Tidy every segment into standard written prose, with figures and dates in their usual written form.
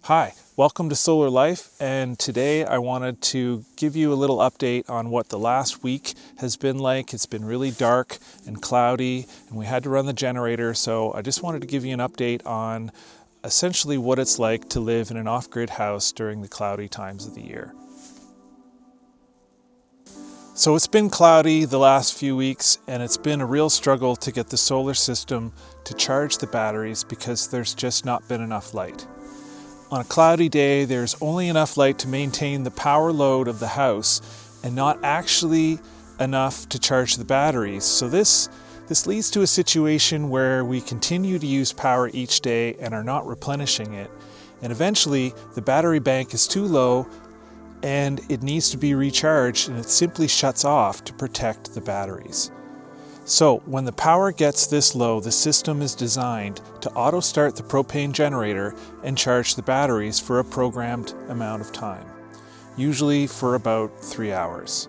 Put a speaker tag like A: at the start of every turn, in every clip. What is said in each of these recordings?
A: Hi, welcome to Solar Life, and today I wanted to give you a little update on what the last week has been like. It's been really dark and cloudy, and we had to run the generator, so I just wanted to give you an update on essentially what it's like to live in an off-grid house during the cloudy times of the year. So it's been cloudy the last few weeks, and it's been a real struggle to get the solar system to charge the batteries because there's just not been enough light. On a cloudy day, there's only enough light to maintain the power load of the house and not actually enough to charge the batteries. So this leads to a situation where we continue to use power each day and are not replenishing it. And eventually, the battery bank is too low and it needs to be recharged, and it simply shuts off to protect the batteries. So when the power gets this low, the system is designed to auto-start the propane generator and charge the batteries for a programmed amount of time, usually for about 3 hours.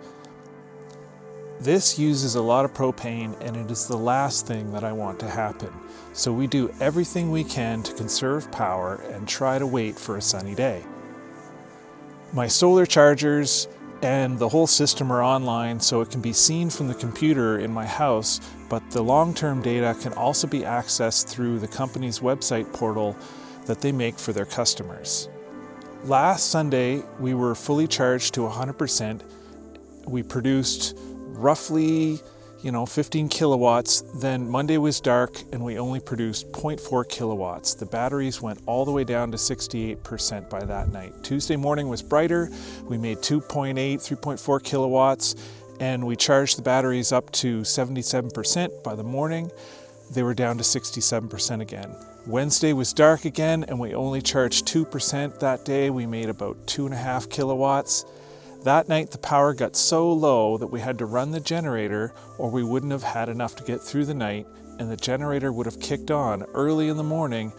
A: This uses a lot of propane, and it is the last thing that I want to happen. So we do everything we can to conserve power and try to wait for a sunny day. My solar chargers and the whole system are online, so it can be seen from the computer in my house, but the long-term data can also be accessed through the company's website portal that they make for their customers. Last Sunday, we were fully charged to 100%. We produced roughly 15 kilowatts. Then Monday was dark and we only produced 0.4 kilowatts. The batteries went all the way down to 68% by that night. Tuesday morning was brighter. We made 3.4 kilowatts, and we charged the batteries up to 77% by the morning. They were down to 67% again. Wednesday was dark again, and we only charged 2% that day. We made about 2.5 kilowatts. That night the power got so low that we had to run the generator, or we wouldn't have had enough to get through the night, and the generator would have kicked on early in the morning,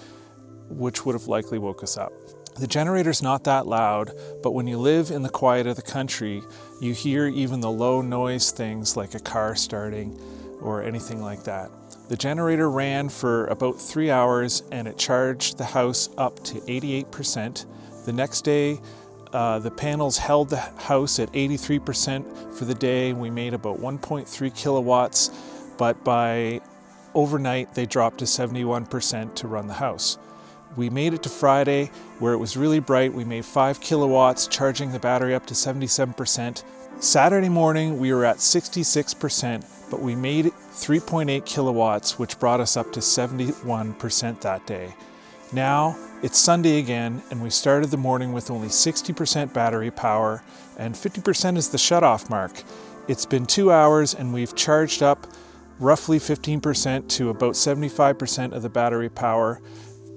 A: which would have likely woke us up. The generator's not that loud, but when you live in the quiet of the country, you hear even the low noise things like a car starting or anything like that. The generator ran for about 3 hours and it charged the house up to 88%. The next day, the panels held the house at 83% for the day. We made about 1.3 kilowatts, but by overnight they dropped to 71% to run the house. We made it to Friday where it was really bright. We made 5 kilowatts, charging the battery up to 77%. Saturday morning we were at 66%, but we made 3.8 kilowatts, which brought us up to 71% that day. Now it's Sunday again, and we started the morning with only 60% battery power, and 50% is the shutoff mark. It's been 2 hours and we've charged up roughly 15% to about 75% of the battery power.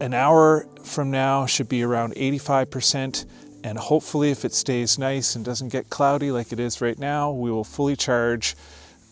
A: An hour from now should be around 85%, and hopefully if it stays nice and doesn't get cloudy like it is right now, we will fully charge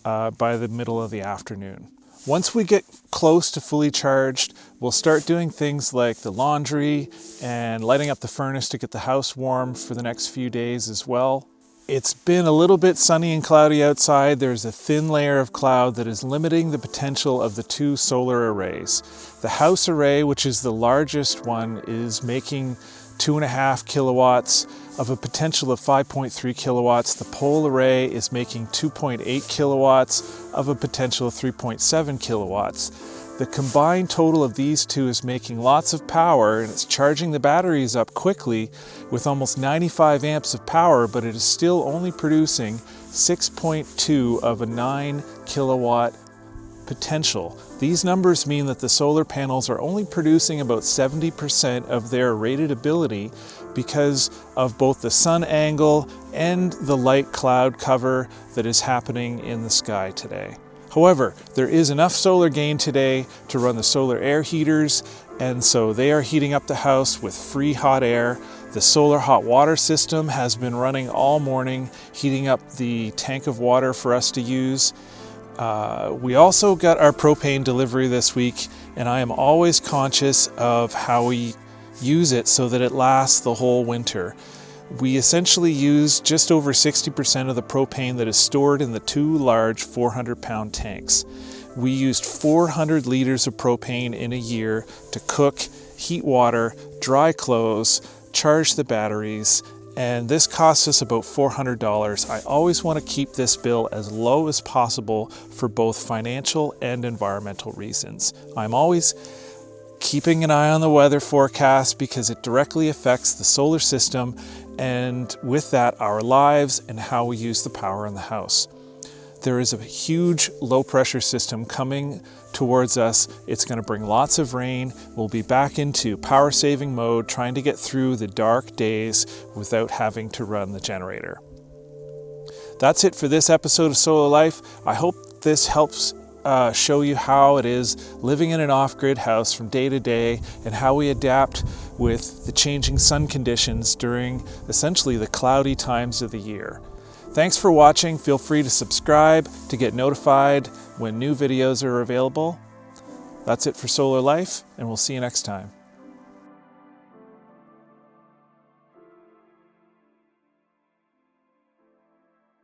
A: by the middle of the afternoon. Once we get close to fully charged, we'll start doing things like the laundry and lighting up the furnace to get the house warm for the next few days as well. It's been a little bit sunny and cloudy outside. There's a thin layer of cloud that is limiting the potential of the 2 solar arrays. The house array, which is the largest one, is making 2.5 kilowatts of a potential of 5.3 kilowatts. The pole array is making 2.8 kilowatts of a potential of 3.7 kilowatts. The combined total of these two is making lots of power, and it's charging the batteries up quickly with almost 95 amps of power, but it is still only producing 6.2 of a 9 kilowatt potential. These numbers mean that the solar panels are only producing about 70% of their rated ability because of both the sun angle and the light cloud cover that is happening in the sky today. However, there is enough solar gain today to run the solar air heaters, and so they are heating up the house with free hot air. The solar hot water system has been running all morning, heating up the tank of water for us to use. We also got our propane delivery this week, and I am always conscious of how we use it so that it lasts the whole winter. We essentially use just over 60% of the propane that is stored in the 2 large 400-pound tanks. We used 400 liters of propane in a year to cook, heat water, dry clothes, charge the batteries, and this costs us about $400. I always want to keep this bill as low as possible for both financial and environmental reasons. I'm always keeping an eye on the weather forecast because it directly affects the solar system, and with that, our lives and how we use the power in the house. There is a huge low pressure system coming towards us. It's going to bring lots of rain. We'll be back into power saving mode, trying to get through the dark days without having to run the generator. That's it for this episode of Solar Life. I hope this helps show you how it is living in an off-grid house from day to day and how we adapt with the changing sun conditions during essentially the cloudy times of the year. Thanks for watching. Feel free to subscribe to get notified when new videos are available. That's it for Solar Life, and we'll see you next time.